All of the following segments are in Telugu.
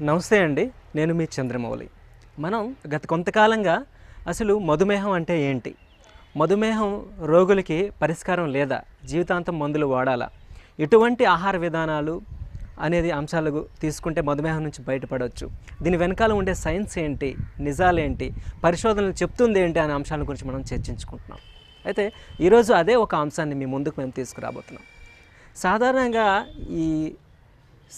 నమస్తే అండి. నేను మీ చంద్రమౌళి. మనం గత కొంతకాలంగా అసలు మధుమేహం అంటే ఏంటి? మధుమేహం రోగులకి పరిష్కారం లేదా? జీవితాంతం మందులు వాడాలా? ఎటువంటి ఆహార విధానాలు అనేది అంశాలు తీసుకుంటే మధుమేహం నుంచి బయటపడవచ్చు? దీని వెనకాల ఉండే సైన్స్ ఏంటి? నిజాలేంటి? పరిశోధనలు చెప్తుంది ఏంటి అనే అంశాల గురించి మనం చర్చించుకుంటున్నాం. అయితే ఈరోజు అదే ఒక అంశాన్ని మీ ముందుకు మేము తీసుకురాబోతున్నాం. సాధారణంగా ఈ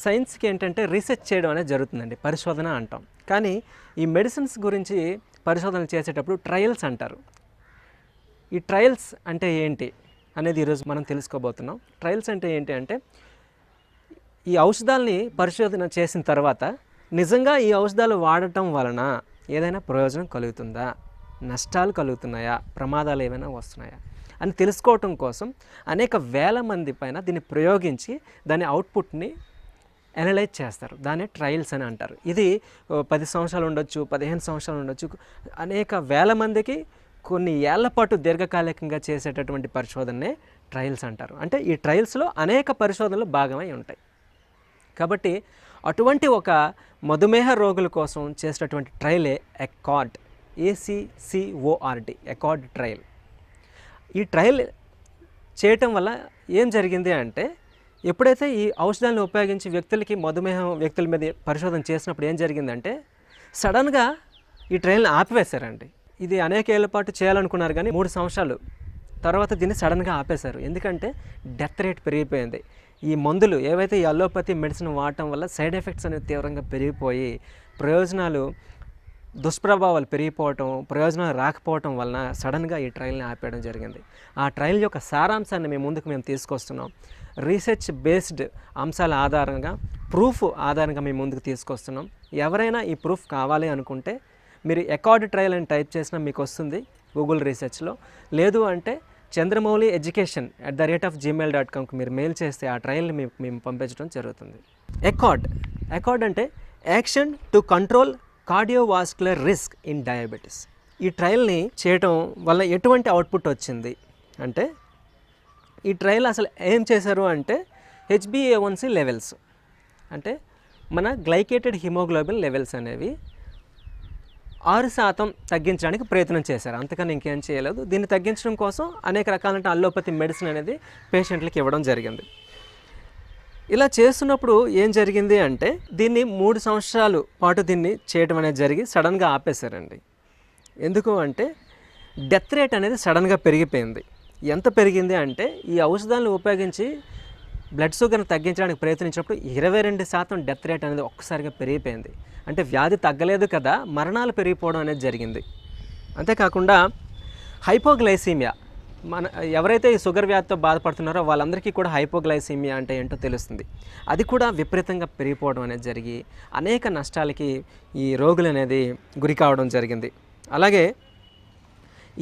సైన్స్కి ఏంటంటే రీసెర్చ్ చేయడం అనేది జరుగుతుందండి, పరిశోధన అంటాం. కానీ ఈ మెడిసిన్స్ గురించి పరిశోధన చేసేటప్పుడు ట్రయల్స్ అంటారు. ఈ ట్రయల్స్ అంటే ఏంటి అనేది ఈరోజు మనం తెలుసుకోబోతున్నాం. ట్రయల్స్ అంటే ఏంటి అంటే ఈ ఔషధాలని పరిశోధన చేసిన తర్వాత నిజంగా ఈ ఔషధాలు వాడటం వలన ఏదైనా ప్రయోజనం కలుగుతుందా, నష్టాలు కలుగుతున్నాయా, ప్రమాదాలు ఏమైనా వస్తున్నాయా అని తెలుసుకోవటం కోసం అనేక వేల మంది పైన దీన్ని ప్రయోగించి దాని అవుట్పుట్ని అనలైజ్ చేస్తారు. దాన్ని ట్రయల్స్ అని అంటారు. ఇది 10 సంవత్సరాలు ఉండొచ్చు, 15 సంవత్సరాలు ఉండొచ్చు, అనేక వేల మందికి కొన్ని ఏళ్ల పాటు దీర్ఘకాలికంగా చేసేటటువంటి పరిశోధననే ట్రయల్స్ అంటారు. అంటే ఈ ట్రయల్స్లో అనేక పరిశోధనలు భాగమై ఉంటాయి. కాబట్టి అటువంటి ఒక మధుమేహ రోగుల కోసం చేసేటటువంటి ట్రయలే అకార్డ్, ACCORD, అకార్డ్ ట్రయల్. ఈ ట్రయల్ చేయటం వల్ల ఏం జరిగింది అంటే, ఎప్పుడైతే ఈ ఔషధాలను ఉపయోగించి మధుమేహం వ్యక్తుల మీద పరిశోధన చేసినప్పుడు ఏం జరిగిందంటే, సడన్గా ఈ ట్రయల్ని ఆపివేశారండి. ఇది అనేక ఏళ్ల పాటు చేయాలనుకున్నారు, కానీ 3 సంవత్సరాలు తర్వాత దీన్ని సడన్గా ఆపేశారు. ఎందుకంటే డెత్ రేట్ పెరిగిపోయింది. ఈ మందులు ఏవైతే ఈ అలోపతి మెడిసిన్ వాడటం వల్ల సైడ్ ఎఫెక్ట్స్ అనేవి తీవ్రంగా పెరిగిపోయి దుష్ప్రభావాలు పెరిగిపోవటం, ప్రయోజనాలు రాకపోవటం వలన సడన్గా ఈ ట్రయల్ని ఆపేయడం జరిగింది. ఆ ట్రయల్ యొక్క సారాంశాన్ని మేము తీసుకొస్తున్నాం. రీసెర్చ్ బేస్డ్ అంశాల ఆధారంగా, ప్రూఫ్ ఆధారంగా మేము ముందుకు తీసుకొస్తున్నాం. ఎవరైనా ఈ ప్రూఫ్ కావాలి అనుకుంటే మీరు అకార్డ్ ట్రయల్ అని టైప్ చేసినా మీకు వస్తుంది గూగుల్ రీసెర్చ్లో. లేదు అంటే chandramouli@gmail.comకి మీరు మెయిల్ చేస్తే ఆ ట్రయల్ని మేము పంపించడం జరుగుతుంది. అకార్డ్ అంటే action to control cardiovascular risk in diabetes. ఈ ట్రయల్ని చేయటం వల్ల ఎటువంటి అవుట్పుట్ వచ్చింది అంటే, ఈ ట్రయల్ అసలు ఏం చేశారు అంటే HbA1c లెవెల్స్, అంటే మన గ్లైకేటెడ్ హిమోగ్లోబిన్ లెవెల్స్ అనేవి 6% తగ్గించడానికి ప్రయత్నం చేశారు. అంతకని ఇంకేం చేయలేదు. దీన్ని తగ్గించడం కోసం అనేక రకాలైన అల్లోపతి మెడిసిన్ అనేది పేషెంట్లకు ఇవ్వడం జరిగింది. ఇలా చేస్తున్నప్పుడు ఏం జరిగింది అంటే, దీన్ని 3 సంవత్సరాల పాటు దీన్ని చేయడం అనేది జరిగి సడన్గా ఆపేశారండి. ఎందుకు అంటే డెత్ రేట్ అనేది సడన్గా పెరిగిపోయింది. ఎంత పెరిగింది అంటే, ఈ ఔషధాలను ఉపయోగించి బ్లడ్ షుగర్ని తగ్గించడానికి ప్రయత్నించినప్పుడు 22% డెత్ రేట్ అనేది ఒక్కసారిగా పెరిగిపోయింది. అంటే వ్యాధి తగ్గలేదు కదా, మరణాలు పెరిగిపోవడం అనేది జరిగింది. అంతేకాకుండా హైపోగ్లైసీమియా, ఎవరైతే ఈ షుగర్ వ్యాధితో బాధపడుతున్నారో వాళ్ళందరికీ కూడా హైపోగ్లైసీమియా అంటే ఏంటో తెలుస్తుంది. అది కూడా విపరీతంగా పెరిగిపోవడం అనేది జరిగి అనేక నష్టాలకి ఈ రోగులు అనేది గురి కావడం జరిగింది. అలాగే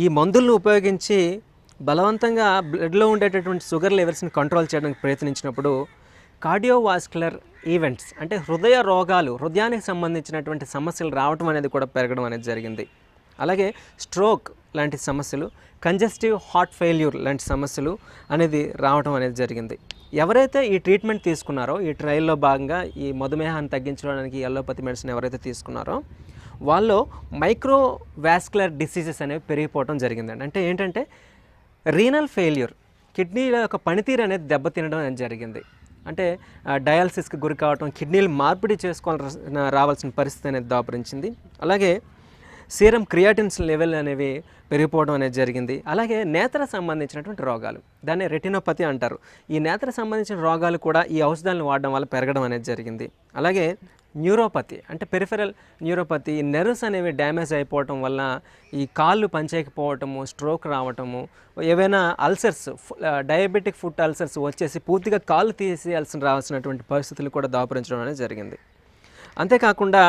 ఈ మందులను ఉపయోగించి బలవంతంగా బ్లడ్లో ఉండేటటువంటి షుగర్ లెవెల్స్ని కంట్రోల్ చేయడానికి ప్రయత్నించినప్పుడు కార్డియోవాస్కులర్ ఈవెంట్స్, అంటే హృదయానికి సంబంధించినటువంటి సమస్యలు రావడం అనేది కూడా పెరగడం అనేది జరిగింది. అలాగే స్ట్రోక్ లాంటి సమస్యలు, కంజెస్టివ్ హార్ట్ ఫెయిల్యూర్ లాంటి సమస్యలు అనేది రావడం అనేది జరిగింది. ఎవరైతే ఈ ట్రీట్మెంట్ తీసుకున్నారో, ఈ ట్రయల్లో భాగంగా ఈ మధుమేహాన్ని తగ్గించడానికి అలోపతి మెడిసిన్ ఎవరైతే తీసుకున్నారో వాళ్ళు మైక్రోవాస్కులర్ డిసీజెస్ అనేవి పెరిగిపోవడం జరిగిందండి. అంటే ఏంటంటే రీనల్ ఫెయిల్యూర్, కిడ్నీల యొక్క పనితీరు అనేది దెబ్బతినడం అనేది జరిగింది. అంటే డయాలసిస్కి గురి కావటం, కిడ్నీలు మార్పిడి రావాల్సిన పరిస్థితి అనేది దాపురించింది. అలాగే సీరం క్రియాటిన్స్ లెవెల్ అనేవి పెరిగిపోవడం అనేది జరిగింది. అలాగే నేత్ర సంబంధించినటువంటి రోగాలు, దాన్ని రెటినోపతి అంటారు. ఈ నేత్ర సంబంధించిన రోగాలు కూడా ఈ ఔషధాలను వాడడం వల్ల పెరగడం అనేది జరిగింది. అలాగే న్యూరోపతి, అంటే పెరిఫెరల్ న్యూరోపతి, నెర్వ్స్ అనేవి డ్యామేజ్ అయిపోవటం వల్ల ఈ కాళ్ళు పనిచేయకపోవటము, స్ట్రోక్ రావటము, ఏవైనా అల్సర్స్, డయాబెటిక్ ఫుట్ అల్సర్స్ వచ్చేసి పూర్తిగా కాళ్ళు రావాల్సినటువంటి పరిస్థితులు కూడా దాపురించడం అనేది జరిగింది. అంతేకాకుండా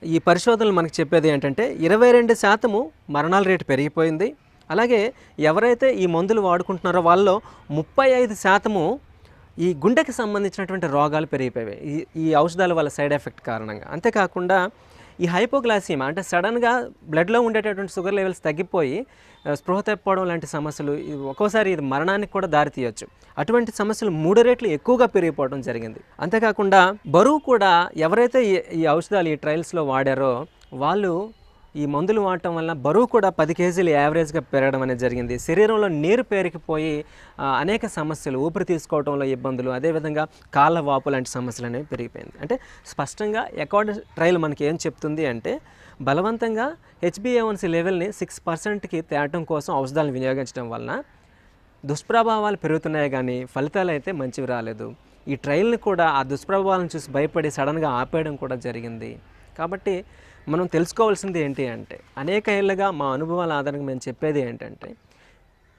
ఈ పరిశోధనలు మనకు చెప్పేది ఏంటంటే 22% మరణాల రేటు పెరిగిపోయింది. అలాగే ఎవరైతే ఈ మందులు వాడుకుంటున్నారో వాళ్ళలో 35% ఈ గుండెకి సంబంధించినటువంటి రోగాలు పెరిగిపోయాయి ఈ ఔషధాల వల్ల సైడ్ ఎఫెక్ట్ కారణంగా. అంతేకాకుండా ఈ హైపోగ్లైసీమియా అంటే సడన్గా బ్లడ్లో ఉండేటటువంటి షుగర్ లెవెల్స్ తగ్గిపోయి స్పృహ తప్పిపోవడం లాంటి సమస్యలు, ఒక్కోసారి ఇది మరణానికి కూడా దారితీయొచ్చు. అటువంటి సమస్యలు 3 రెట్లు ఎక్కువగా పెరిగిపోవడం జరిగింది. అంతేకాకుండా బరువు కూడా ఎవరైతే ఈ ఔషధాలు ఈ ట్రయల్స్లో వాడారో వాళ్ళు ఈ మందులు వాడటం వల్ల బరువు కూడా 10 కేజీలు యావరేజ్గా పెరగడం అనేది జరిగింది. శరీరంలో నీరు పేరుకుపోయి అనేక సమస్యలు, ఊపిరి తీసుకోవడంలో ఇబ్బందులు, అదేవిధంగా కాళ్ళ వాపు లాంటి సమస్యలు అనేవి పెరిగిపోయింది. అంటే స్పష్టంగా అకార్డ్ ట్రయల్ మనకి ఏం చెప్తుంది అంటే బలవంతంగా HbA1c లెవెల్ని 6%కి తేవడం కోసం ఔషధాలను వినియోగించడం వలన దుష్ప్రభావాలు పెరుగుతున్నాయి కానీ ఫలితాలు అయితే మంచివి రాలేదు. ఈ ట్రయల్ని కూడా ఆ దుష్ప్రభావాలను చూసి భయపడి సడన్గా ఆపేయడం కూడా జరిగింది. కాబట్టి మనం తెలుసుకోవాల్సింది ఏంటి అంటే అనేక ఏళ్ళుగా మా అనుభవాల ఆధారంగా మేము చెప్పేది ఏంటంటే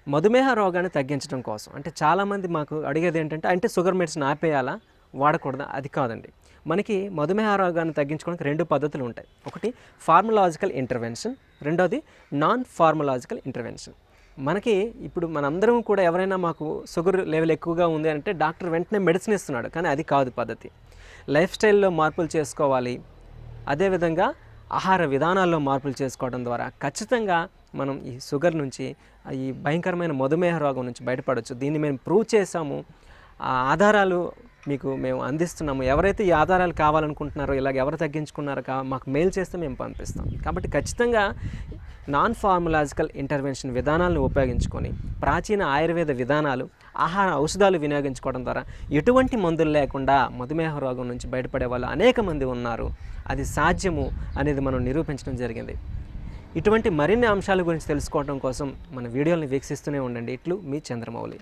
మధుమేహ రోగాన్ని తగ్గించడం కోసం, అంటే చాలామంది మాకు అడిగేది ఏంటంటే అంటే షుగర్ మెడిసిన్ ఆపేయాలా వాడకూడదా? అది కాదండి. మనకి మధుమేహ రోగాన్ని తగ్గించుకోవడానికి 2 పద్ధతులు ఉంటాయి. ఒకటి ఫార్మలాజికల్ ఇంటర్వెన్షన్, రెండోది నాన్ ఫార్మలాజికల్ ఇంటర్వెన్షన్. మనకి ఇప్పుడు మనందరం కూడా ఎవరైనా మాకు షుగర్ లెవెల్ ఎక్కువగా ఉంది అంటే డాక్టర్ వెంటనే మెడిసిన్ ఇస్తున్నాడు, కానీ అది కాదు పద్ధతి. లైఫ్ స్టైల్లో మార్పులు చేసుకోవాలి, అదేవిధంగా ఆహార విధానాల్లో మార్పులు చేసుకోవడం ద్వారా ఖచ్చితంగా మనం ఈ షుగర్ నుంచి, ఈ భయంకరమైన మధుమేహ రోగం నుంచి బయటపడవచ్చు. దీన్ని మేము ప్రూవ్ చేసాము, ఆ ఆధారాలు మీకు మేము అందిస్తున్నాము. ఎవరైతే ఈ ఆధారాలు కావాలనుకుంటున్నారో, ఇలాగ ఎవరు తగ్గించుకున్నారో మాకు మెయిల్ చేస్తే మేము పంపిస్తాం. కాబట్టి ఖచ్చితంగా నాన్ ఫార్మలాజికల్ ఇంటర్వెన్షన్ విధానాలను ఉపయోగించుకొని ప్రాచీన ఆయుర్వేద విధానాలు, ఆహార ఔషధాలు వినియోగించుకోవడం ద్వారా ఎటువంటి మందులు లేకుండా మధుమేహ రోగం నుంచి బయటపడే వాళ్ళు అనేక మంది ఉన్నారు. అది సాధ్యము అనేది మనం నిరూపించడం జరిగింది. ఇటువంటి మరిన్ని అంశాల గురించి తెలుసుకోవడం కోసం మన వీడియోలను వీక్షిస్తూనే ఉండండి. ఇట్లు మీ చంద్రమౌళి.